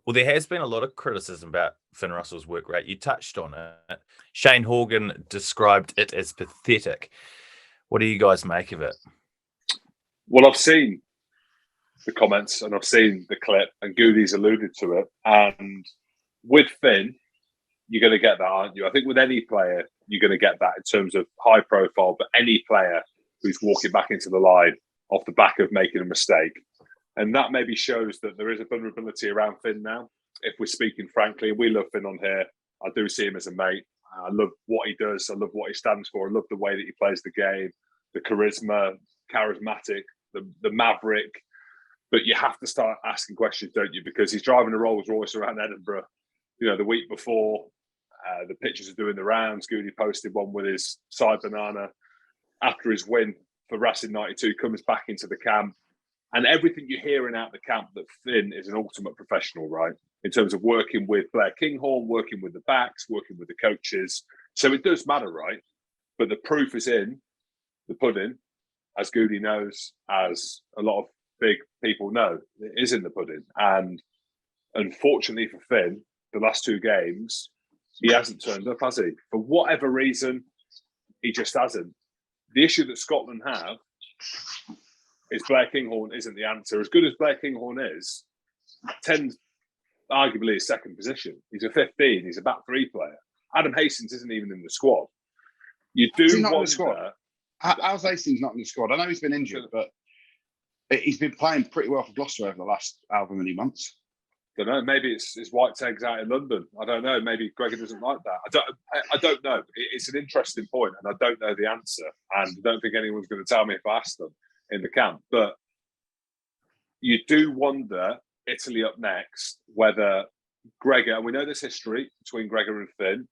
Well, there has been a lot of criticism about Finn Russell's work rate. You touched on it. Shane Horgan described it as pathetic. What do you guys make of it? Well, I've seen the comments and I've seen the clip, and Goodeys alluded to it. And with Finn, you're going to get that, aren't you? I think with any player, you're going to get that in terms of high profile, but any player who's walking back into the line off the back of making a mistake. And that maybe shows that there is a vulnerability around Finn now. If we're speaking frankly, we love Finn on here. I do see him as a mate. I love what he does. I love what he stands for. I love the way that he plays the game, the charismatic, the maverick. But you have to start asking questions, don't you? Because he's driving a Rolls Royce around Edinburgh. You know, the week before, the pictures are doing the rounds. Goody posted one with his side banana after his win for Racing 92, comes back into the camp. And everything you're hearing out the camp that Finn is an ultimate professional, right? In terms of working with Blair Kinghorn, working with the backs, working with the coaches. So it does matter, right? But the proof is in the pudding, as Goody knows, as a lot of big people know. It is in the pudding. And unfortunately for Finn, the last two games, he hasn't turned up, has he? For whatever reason, he just hasn't. The issue that Scotland have is Blair Kinghorn isn't the answer. As good as Blair Kinghorn is, 10's arguably his second position. He's a 15. He's a back three player. Adam Hastings isn't even in the squad. You do wonder... How's Hastings not in the squad? I know he's been injured, but he's been playing pretty well for Gloucester over the last however many months. I don't know. Maybe it's white eggs out in London. I don't know. Maybe Gregor doesn't like that. I don't know. It's an interesting point, and I don't know the answer. And I don't think anyone's going to tell me if I ask them in the camp. But you do wonder, Italy up next, whether Gregor, and we know there's history between Gregor and Finn,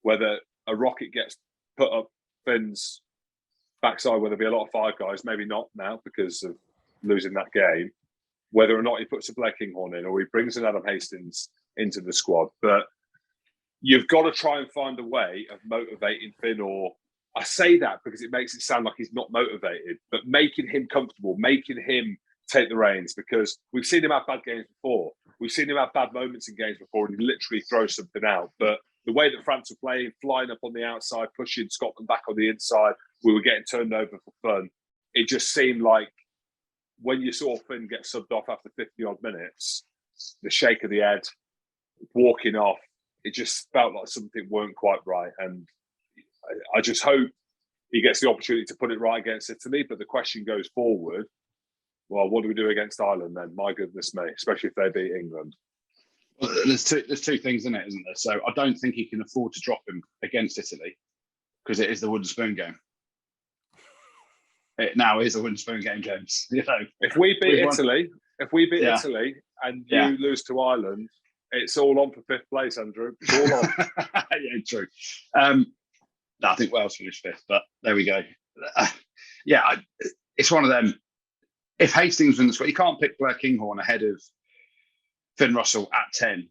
whether a rocket gets put up Finn's backside, whether there be a lot of five guys, maybe not now because of losing that game, whether or not he puts a Blair Kinghorn in or he brings an Adam Hastings into the squad. But you've got to try and find a way of motivating Finn, or I say that because it makes it sound like he's not motivated, but making him comfortable, making him take the reins, because we've seen him have bad games before. We've seen him have bad moments in games before and he literally throws something out. But the way that France were playing, flying up on the outside, pushing Scotland back on the inside, we were getting turned over for fun. It just seemed like when you saw Finn get subbed off after 50-odd minutes, the shake of the head, walking off, it just felt like something weren't quite right. And I just hope he gets the opportunity to put it right against Italy. But the question goes forward, well, what do we do against Ireland then? My goodness me, especially if they beat England. Well, there's two things in it, isn't there? So I don't think he can afford to drop him against Italy because it is the wooden spoon game. It now is a wooden spoon game, James. You know, if we beat Italy and you lose to Ireland, it's all on for fifth place, Andrew. It's all on. Yeah, true. No, I think Wales finished fifth, but there we go. It's one of them. If Hastings wins the squad, you can't pick Blair Kinghorn ahead of Finn Russell at 10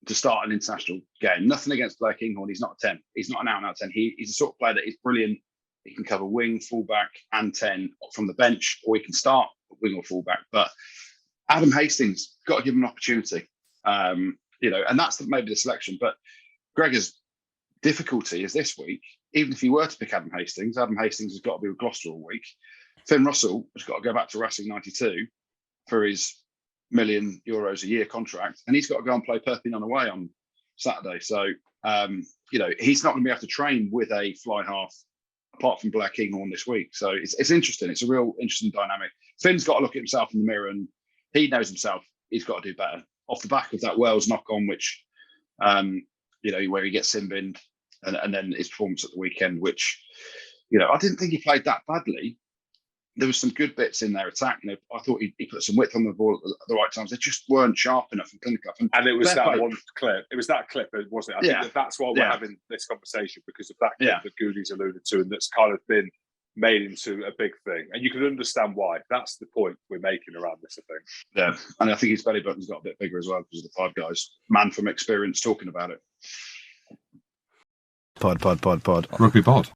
to start an international game. Nothing against Blair Kinghorn. He's not a 10. He's not an out-and-out 10. He's the sort of player that is brilliant. He can cover wing, fullback, and 10 from the bench, or he can start wing or fullback. But Adam Hastings, got to give him an opportunity. And that's maybe the selection. But Gregor's difficulty is this week, even if he were to pick Adam Hastings has got to be with Gloucester all week. Finn Russell has got to go back to Racing 92 for his €1 million a year contract, and he's got to go and play Perpignan away on Saturday. So, he's not going to be able to train with a fly half apart from Blair Kinghorn this week. So it's interesting. It's a real interesting dynamic. Finn's got to look at himself in the mirror, and he knows himself. He's got to do better off the back of that Wales knock on, which, where he gets sin-binned, and then his performance at the weekend, which, I didn't think he played that badly. There was some good bits in their attack. I thought he put some width on the ball at the right times. They just weren't sharp enough and clinical enough. And it was that one clip. It was that clip, wasn't it? I think that's why we're having this conversation, because of that clip that Goody's alluded to, and that's kind of been made into a big thing. And you can understand why. That's the point we're making around this, I think. Yeah, and I think his belly button's got a bit bigger as well because of the five guys. Man from experience talking about it. Rugby Pod.